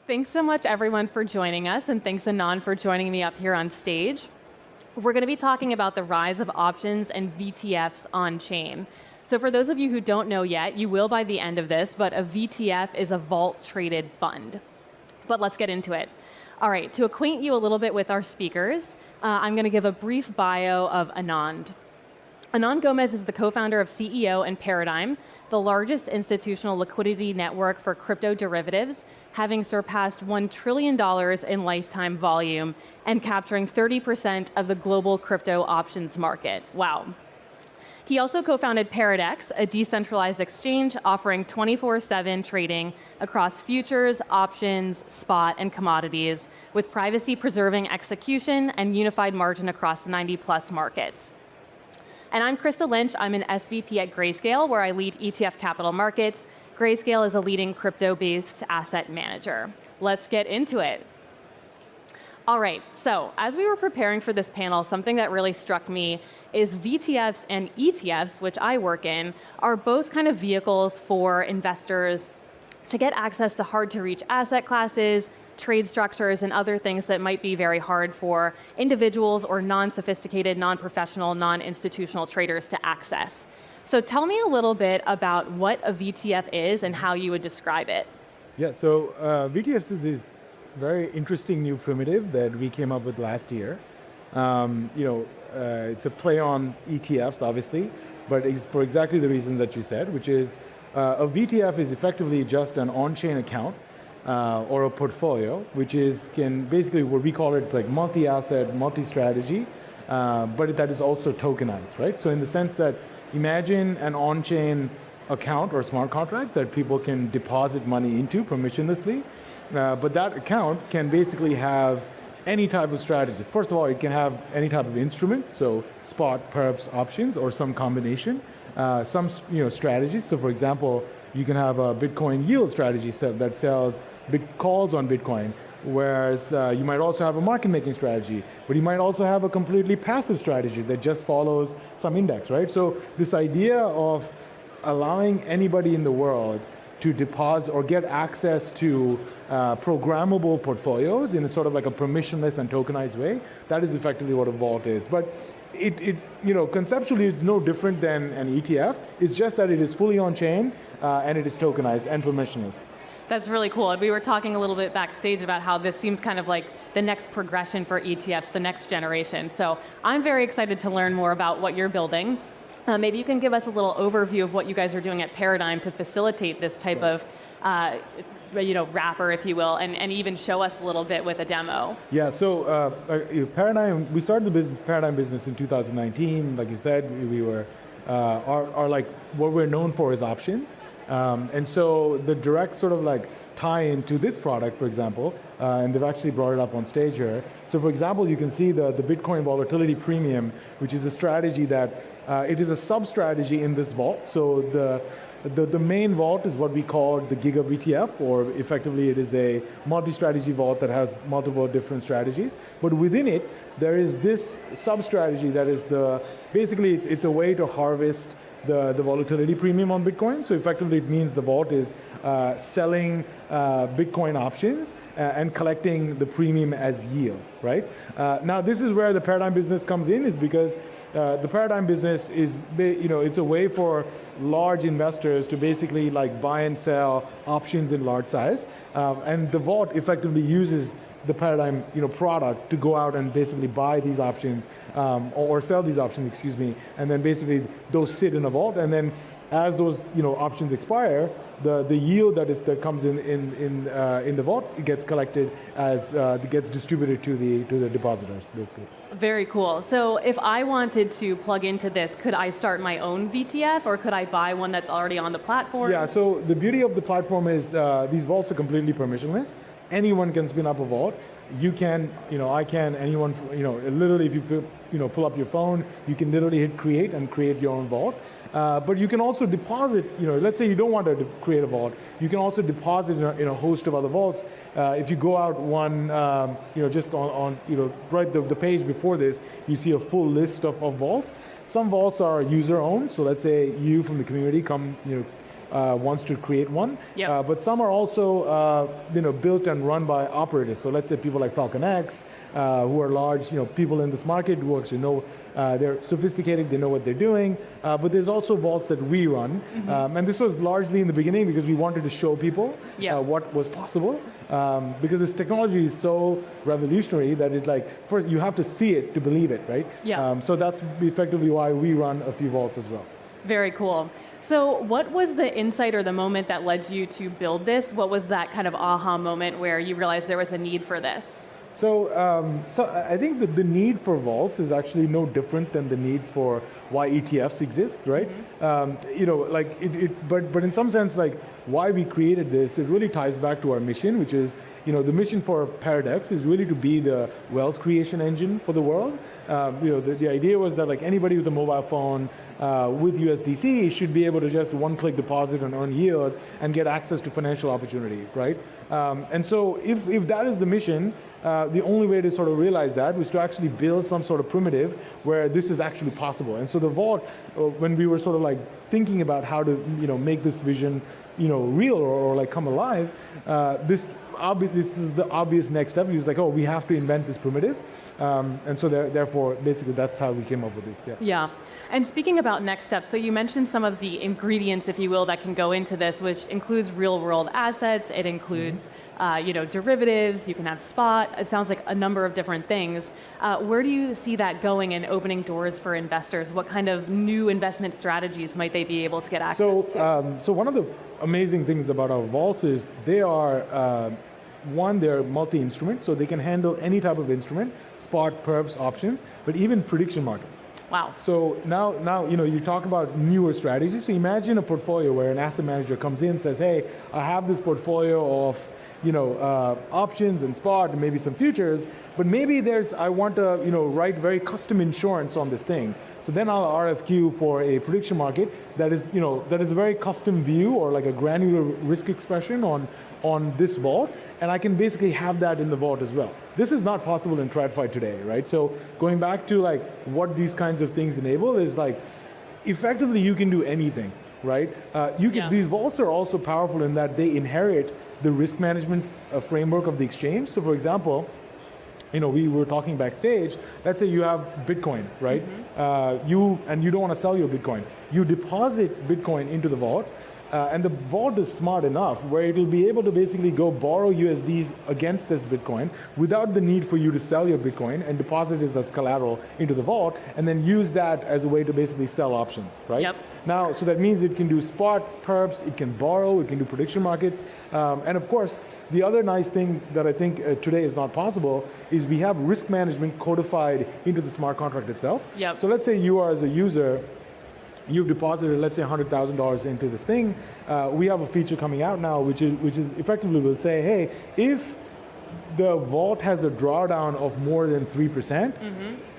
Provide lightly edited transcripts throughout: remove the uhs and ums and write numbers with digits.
Thanks so much, everyone, for joining us, and thanks, Anand, for joining me up here on stage. We're going to be talking about the rise of options and VTFs on-chain. So for those of you who don't know yet, you will by the end of this, but a VTF is a vault-traded fund. But let's get into it. All right, to acquaint you a little bit with our speakers, I'm going to give a brief bio of Anand. Anand Gomes is the co-founder of CEO and Paradigm, the largest institutional liquidity network for crypto derivatives, having surpassed $1 trillion in lifetime volume and capturing 30% of the global crypto options market. Wow. He also co-founded Paradex, a decentralized exchange offering 24/7 trading across futures, options, spot, and commodities, with privacy-preserving execution and unified margin across 90-plus markets. And I'm Krista Lynch. I'm an SVP at Grayscale, where I lead ETF capital markets. Grayscale is a leading crypto-based asset manager. Let's get into it. All right, so as we were preparing for this panel, something that really struck me is VTFs and ETFs, which I work in, are both kind of vehicles for investors to get access to hard-to-reach asset classes, trade structures, and other things that might be very hard for individuals or non-sophisticated, non-professional, non-institutional traders to access. So tell me a little bit about what a VTF is and how you would describe it. Yeah, so VTFs is this very interesting new primitive that we came up with last year. It's a play on ETFs, obviously, but for exactly the reason that you said, which is a VTF is effectively just an on-chain account or a portfolio, which can basically what we call it like multi-asset, multi-strategy, but that is also tokenized, right? So in the sense that imagine an on-chain account or smart contract that people can deposit money into permissionlessly, but that account can basically have any type of strategy. First of all, it can have any type of instrument, so spot, perps, options, or some combination. Some strategies. So for example, you can have a Bitcoin yield strategy that sells calls on Bitcoin, whereas you might also have a market making strategy, but you might also have a completely passive strategy that just follows some index, right? So this idea of allowing anybody in the world to deposit or get access to programmable portfolios in a sort of like a permissionless and tokenized way, that is effectively what a vault is. But conceptually it's no different than an ETF. It's just that it is fully on-chain and it is tokenized and permissionless. That's really cool. And we were talking a little bit backstage about how this seems kind of like the next progression for ETFs, the next generation. So I'm very excited to learn more about what you're building. Maybe you can give us a little overview of what you guys are doing at Paradigm to facilitate this type of wrapper, if you will, and even show us a little bit with a demo. Yeah, so Paradigm, we started the Paradigm business in 2019. Like you said, we were, what we're known for is options. And so the direct sort of like tie into this product, for example, and they've actually brought it up on stage here. So for example, you can see the Bitcoin volatility premium, which is a strategy that it is a sub-strategy in this vault. So the main vault is what we call the Giga VTF, or effectively it is a multi-strategy vault that has multiple different strategies. But within it, there is this sub-strategy that is basically it's a way to harvest the volatility premium on Bitcoin. So effectively it means the vault is selling Bitcoin options and collecting the premium as yield, right? Now this is where the Paradigm business comes in, is because the Paradigm business is, it's a way for large investors to basically like buy and sell options in large size. And the vault effectively uses the Paradigm product to go out and basically buy these options or sell these options, excuse me, and then basically those sit in a vault, and then as those options expire, the yield that comes in the vault, it gets collected as it gets distributed to the depositors, basically. Very cool. So if I wanted to plug into this, could I start my own VTF, or could I buy one that's already on the platform? Yeah. So the beauty of the platform is these vaults are completely permissionless. Anyone can spin up a vault. You can, I can, anyone, literally if you pull up your phone, you can literally hit create and create your own vault. But you can also deposit, let's say you don't want to create a vault, you can also deposit in a host of other vaults. If you go out one, just on right the page before this, you see a full list of vaults. Some vaults are user owned, so let's say you from the community come, wants to create one. Yep. But some are also built and run by operators. So let's say people like Falcon X, who are large people in this market who actually know they're sophisticated, they know what they're doing. But there's also vaults that we run. And this was largely in the beginning because we wanted to show people what was possible. Because this technology is so revolutionary that first you have to see it to believe it, right? Yeah. So that's effectively why we run a few vaults as well. Very cool. So what was the insight or the moment that led you to build this? What was that kind of aha moment where you realized there was a need for this? So I think that the need for vaults is actually no different than the need for why ETFs exist, right? But in some sense, why we created this, it really ties back to our mission, which is, the mission for Paradex is really to be the wealth creation engine for the world. The idea was that anybody with a mobile phone with USDC should be able to just one-click deposit and earn yield and get access to financial opportunity, right? And so if that is the mission, the only way to sort of realize that was to actually build some sort of primitive where this is actually possible. And so the vault, when we were sort of thinking about how to make this vision real or come alive, this is the obvious next step. He was we have to invent this primitive. And so therefore, basically, that's how we came up with this. Yeah. And speaking about next steps, so you mentioned some of the ingredients, if you will, that can go into this, which includes real-world assets. It includes, derivatives. You can have spot. It sounds like a number of different things. Where do you see that going and opening doors for investors? What kind of new investment strategies might they be able to get access to? So one of the amazing things about our vaults is they are they're multi-instrument, so they can handle any type of instrument, spot, perps, options, but even prediction markets. Wow. So now you talk about newer strategies. So imagine a portfolio where an asset manager comes in and says, hey, I have this portfolio of options and spot and maybe some futures, but maybe I want to write very custom insurance on this thing. So then I'll RFQ for a prediction market that is a very custom view or a granular risk expression on this vault, and I can basically have that in the vault as well. This is not possible in TradFi today, right? So going back to what these kinds of things enable is effectively you can do anything, right? These vaults are also powerful in that they inherit the risk management framework of the exchange. So for example, we were talking backstage, let's say you have Bitcoin, right? You don't want to sell your Bitcoin. You deposit Bitcoin into the vault, and the vault is smart enough where it will be able to basically go borrow USDs against this Bitcoin without the need for you to sell your Bitcoin and deposit it as collateral into the vault and then use that as a way to basically sell options, right? Yep. Now, so that means it can do spot, perps, it can borrow, it can do prediction markets. And of course, the other nice thing that I think today is not possible is we have risk management codified into the smart contract itself. Yep. So let's say you are as a user, you've deposited, let's say, $100,000 into this thing. We have a feature coming out now, which is effectively will say, hey, if the vault has a drawdown of more than 3%,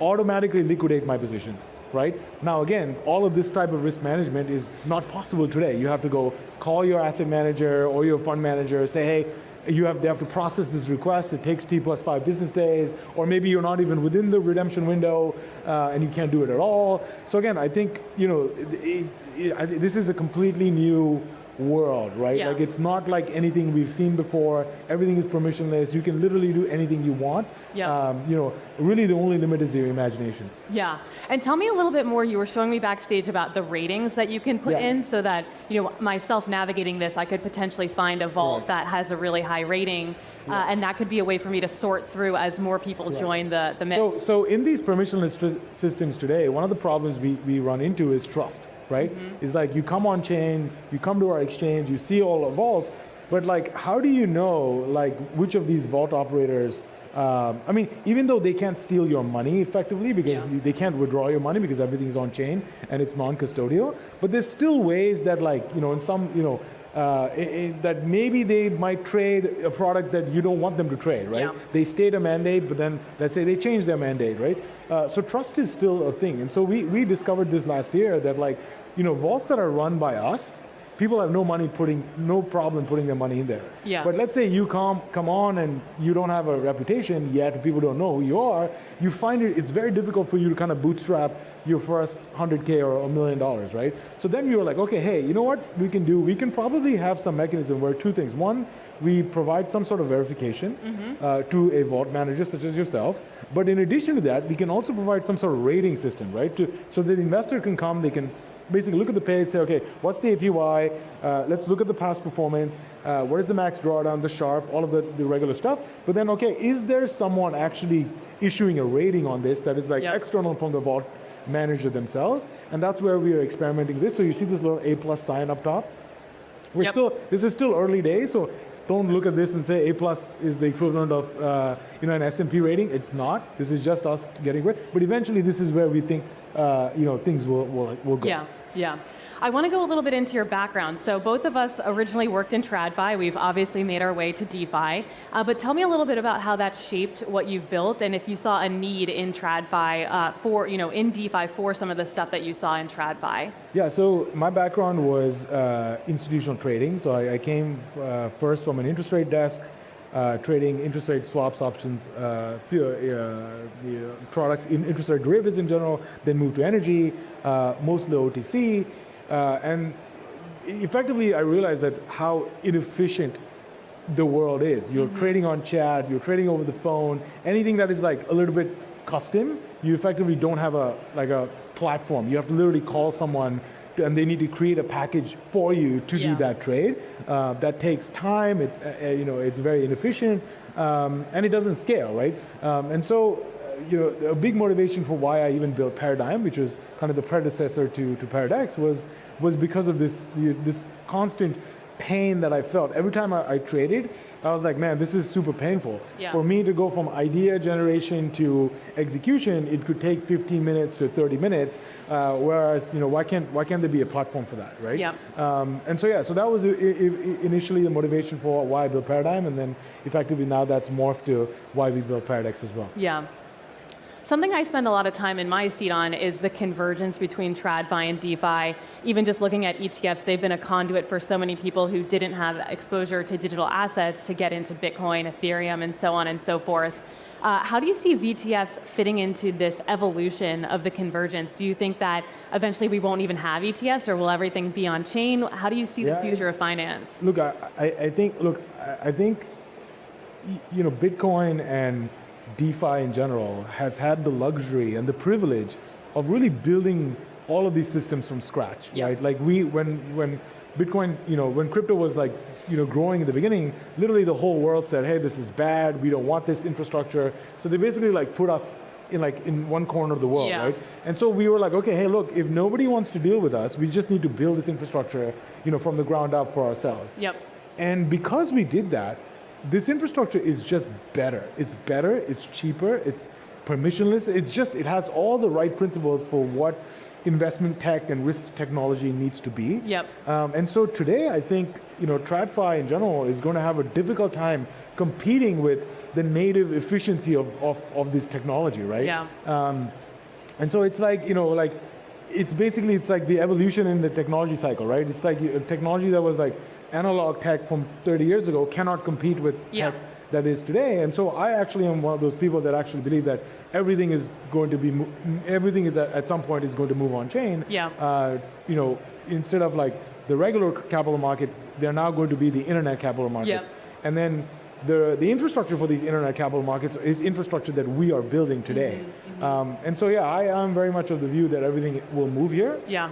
automatically liquidate my position, right? Now, again, all of this type of risk management is not possible today. You have to go call your asset manager or your fund manager, say, hey, they have to process this request. It takes T plus 5 business days, or maybe you're not even within the redemption window and you can't do it at all. So again, I think this is a completely new world, right? Yeah. It's not like anything we've seen before. Everything is permissionless. You can literally do anything you want. Yeah. Really the only limit is your imagination. Yeah. And tell me a little bit more. You were showing me backstage about the ratings that you can put in so that, myself navigating this, I could potentially find a vault that has a really high rating. And that could be a way for me to sort through as more people join the mix. So in these permissionless systems today, one of the problems we run into is trust. Right? It's you come on chain, you come to our exchange, you see all the vaults, but how do you know which of these vault operators? Even though they can't steal your money effectively because they can't withdraw your money because everything's on chain and it's non-custodial, but there's still ways that in some that maybe they might trade a product that you don't want them to trade, right? Yeah. They state a mandate, but then let's say they change their mandate, right? So trust is still a thing. And so we discovered this last year that vaults that are run by us people have no problem putting their money in there. Yeah. But let's say you come on and you don't have a reputation yet, people don't know who you are, you find it's very difficult for you to kind of bootstrap your first 100K or $1 million, right? So then you're like, okay, hey, you know what we can do? We can probably have some mechanism where two things. One, we provide some sort of verification to a vault manager such as yourself. But in addition to that, we can also provide some sort of rating system, right? So that the investor can come, they can basically look at the page, say, okay, what's the APY? Let's look at the past performance. What is the max drawdown, the Sharpe, all of the regular stuff. But then, okay, is there someone actually issuing a rating on this that is like external from the vault manager themselves? And that's where we are experimenting with this. So you see this little A+ sign up top. This is still early days, so don't look at this and say A+ is the equivalent of an S&P rating. It's not. This is just us getting it. But eventually, this is where we think things will go. Yeah. I want to go a little bit into your background. So both of us originally worked in TradFi. We've obviously made our way to DeFi. But tell me a little bit about how that shaped what you've built, and if you saw a need in TradFi in DeFi for some of the stuff that you saw in TradFi. Yeah. So my background was institutional trading. So I came first from an interest rate desk, trading interest rate swaps, options, products, in interest rate derivatives in general, then moved to energy, mostly OTC. And effectively, I realized that how inefficient the world is. You're trading on chat, you're trading over the phone, anything that is like a little bit custom, you effectively don't have a platform. You have to literally call someone and they need to create a package for you to do that trade. That takes time. It's very inefficient, and it doesn't scale, right? And so, a big motivation for why I even built Paradigm, which was kind of the predecessor to Paradex, was because of this constant pain that I felt every time I traded. I was like, man, this is super painful. Yeah. For me to go from idea generation to execution, it could take 15 minutes to 30 minutes. Whereas, why can't there be a platform for that, right? Yeah. So that was initially the motivation for why I built Paradigm, and then effectively now that's morphed to why we built Paradex as well. Yeah. Something I spend a lot of time in my seat on is the convergence between TradFi and DeFi. Even just looking at ETFs, they've been a conduit for so many people who didn't have exposure to digital assets to get into Bitcoin, Ethereum, and so on and so forth. How do you see VTFs fitting into this evolution of the convergence? Do you think that eventually we won't even have ETFs, or will everything be on chain? How do you see the future of finance? Look, I think Bitcoin and DeFi in general has had the luxury and the privilege of really building all of these systems from scratch, right? Like when Bitcoin, when crypto was growing in the beginning, literally the whole world said, hey, this is bad, we don't want this infrastructure. So they basically put us in one corner of the world, right? And so we were like, okay, hey, look, if nobody wants to deal with us, we just need to build this infrastructure, from the ground up for ourselves. Yep. And because we did that, this infrastructure is just better. It's better, it's cheaper, it's permissionless. It has all the right principles for what investment tech and risk technology needs to be. Yep. And so today, I think, TradFi in general is going to have a difficult time competing with the native efficiency of this technology, right? Yeah. And so it's like it's like the evolution in the technology cycle, right? It's like a technology that was like analog tech from 30 years ago cannot compete with tech that is today. And so I actually am one of those people that actually believe that everything is at some point is going to move on chain. Yeah. Instead of the regular capital markets, they're now going to be the internet capital markets. Yeah. And then the infrastructure for these internet capital markets is infrastructure that we are building today. And so I am very much of the view that everything will move here. Yeah.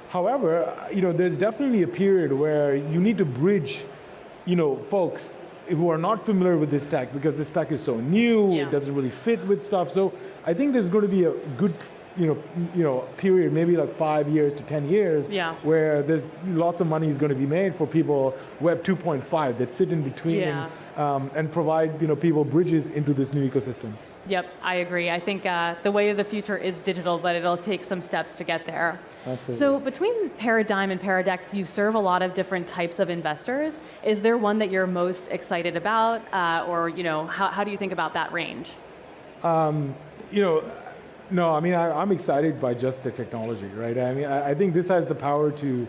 However, there's definitely a period where you need to bridge, folks who are not familiar with this tech because this tech is so new, it doesn't really fit with stuff. So I think there's going to be a good, period, maybe 5 years to 10 years, where there's lots of money is going to be made for people, Web 2.5, that sit in between and provide, people bridges into this new ecosystem. Yep, I agree. I think the way of the future is digital, but it'll take some steps to get there. Absolutely. So between Paradigm and Paradex, you serve a lot of different types of investors. Is there one that you're most excited about, or how do you think about that range? No, I mean, I'm excited by just the technology, right? I mean, I think this has the power to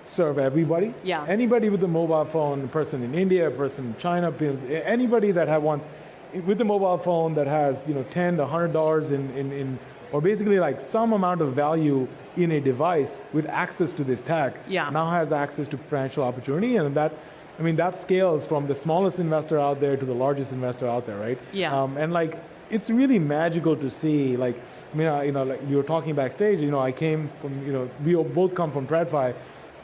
serve everybody. Yeah. Anybody with a mobile phone, a person in India, a person in China, anybody that wants with a mobile phone that has $10 to $100 in or basically like some amount of value in a device with access to this tech, now has access to financial opportunity, and that scales from the smallest investor out there to the largest investor out there, right? Yeah. And like it's really magical to see. Like like you were talking backstage. I came from we both come from TradFi.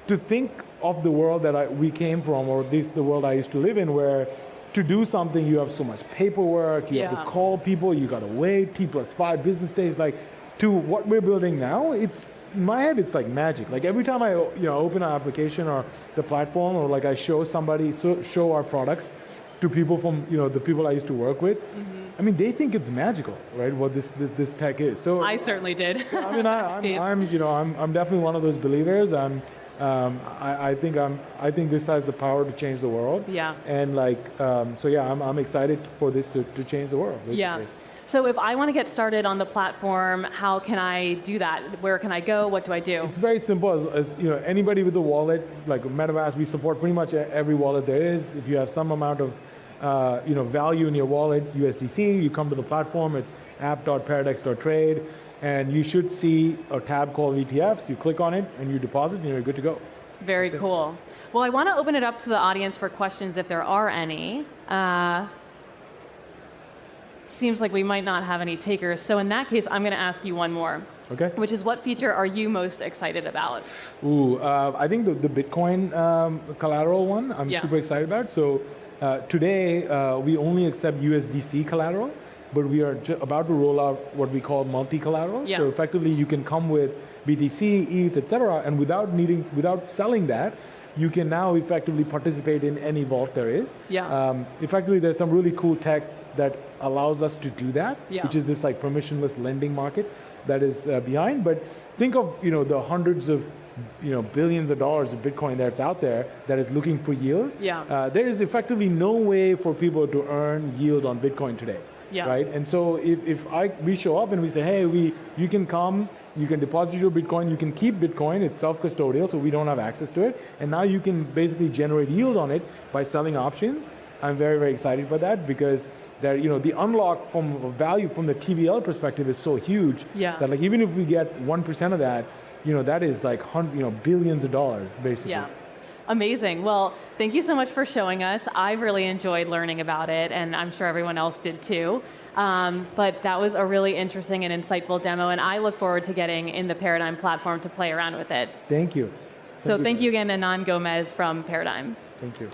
To think of the world that we came from, or at least the world I used to live in, where to do something, you have so much paperwork, you have to call people, you got to wait, T+5 business days. Like, to what we're building now, it's in my head, it's like magic. Like every time I open an application or the platform, or like I show our products to people from the people I used to work with. I mean, they think it's magical, right? What this tech is. So I certainly did. I mean, I'm definitely one of those believers. I think this has the power to change the world. Yeah. And I'm excited for this to change the world. Basically. Yeah. So if I want to get started on the platform, how can I do that? Where can I go? What do I do? It's very simple. As anybody with a wallet, like MetaMask, we support pretty much every wallet there is. If you have some amount of value in your wallet, USDC, you come to the platform. It's app.paradex.trade. And you should see a tab called VTFs. You click on it and you deposit and you're good to go. Very cool. Well, I want to open it up to the audience for questions if there are any. Seems like we might not have any takers. So in that case, I'm going to ask you one more. Okay. Which is, what feature are you most excited about? I think the Bitcoin collateral one I'm super excited about. So today we only accept USDC collateral. But we are about to roll out what we call multi-collateral. So effectively, you can come with BTC, ETH, etc., and without selling that, you can now effectively participate in any vault there is. Effectively, there's some really cool tech that allows us to do that, which is this like permissionless lending market that is behind. But think of the hundreds of billions of dollars of Bitcoin that's out there that is looking for yield. There is effectively no way for people to earn yield on Bitcoin today. Right, and so if we show up and we say, hey, you can come, you can deposit your Bitcoin, you can keep Bitcoin, it's self-custodial, so we don't have access to it, and now you can basically generate yield on it by selling options. I'm very, very excited for that because the unlock from value from the TVL perspective is so huge that like even if we get 1% of that, that is like billions of dollars basically. Yeah. Amazing. Well, thank you so much for showing us. I really enjoyed learning about it, and I'm sure everyone else did too. But that was a really interesting and insightful demo, and I look forward to getting in the Paradigm platform to play around with it. Thank you. Thank you again, Anand Gomes from Paradigm. Thank you.